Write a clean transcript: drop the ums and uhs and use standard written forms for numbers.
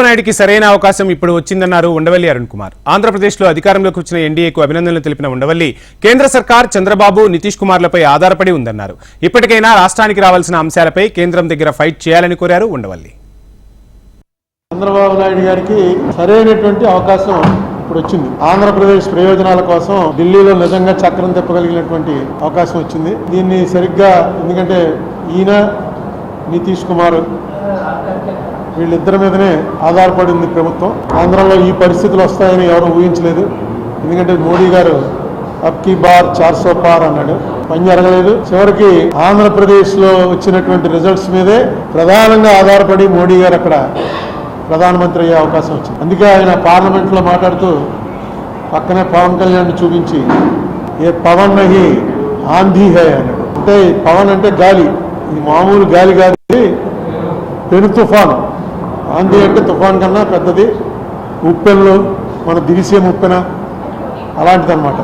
నాయుడికి సరైన అవకాశం ఇప్పుడు వచ్చిందన్నారు ఉండవల్లి అరుణ్ కుమార్. ఆంధ్రప్రదేశ్లో అధికారంలోకి వచ్చిన ఎన్డీఏకు అభినందనలు తెలిపిన ఉండవల్లి కేంద్ర సర్కార్ చంద్రబాబు నితీష్ కుమార్లపై ఆధారపడి ఉందన్నారు. ఇప్పటికైనా రాష్ట్రానికి రావాల్సిన అంశాలపై కేంద్రం దగ్గర ఫైట్ చేయాలని కోరారు ఉండవల్లి. చంద్రబాబు నాయుడు గారికి సరైనటువంటి అవకాశం ఇప్పుడు వచ్చింది. ఆంధ్రప్రదేశ్ ప్రయోజనాల కోసం ఢిల్లీలో నిజంగా చక్రం తిప్పగలిగినటువంటి అవకాశం వచ్చింది. దీన్ని సరిగ్గా ఎందుకంటే ఈయన నితీష్ కుమార్ వీళ్ళిద్దరి మీదనే ఆధారపడింది ప్రభుత్వం. ఆంధ్రలో ఈ పరిస్థితులు వస్తాయని ఎవరు ఊహించలేదు. ఎందుకంటే మోడీ గారు అబ్కీ బార్ 400 పార్ అన్నాడు, పని జరగలేదు. చివరికి ఆంధ్రప్రదేశ్ లో వచ్చినటువంటి రిజల్ట్స్ మీదే ప్రధానంగా ఆధారపడి మోడీ గారు అక్కడ ప్రధానమంత్రి అయ్యే అవకాశం వచ్చింది. అందుకే ఆయన పార్లమెంట్ లో మాట్లాడుతూ పక్కనే పవన్ కళ్యాణ్ చూపించి ఏ పవన్ నహి ఆంధీ హై అన్నాడు. అంటే పవన్ అంటే గాలి, ఇది మామూలు గాలి కాదు, పెను తుఫాను. ఆంధీ అంటే తుఫాన్ కన్నా పెద్దది. ఉప్పెన్లు మన దిరిసే ఉప్పెన అలాంటిదన్నమాట.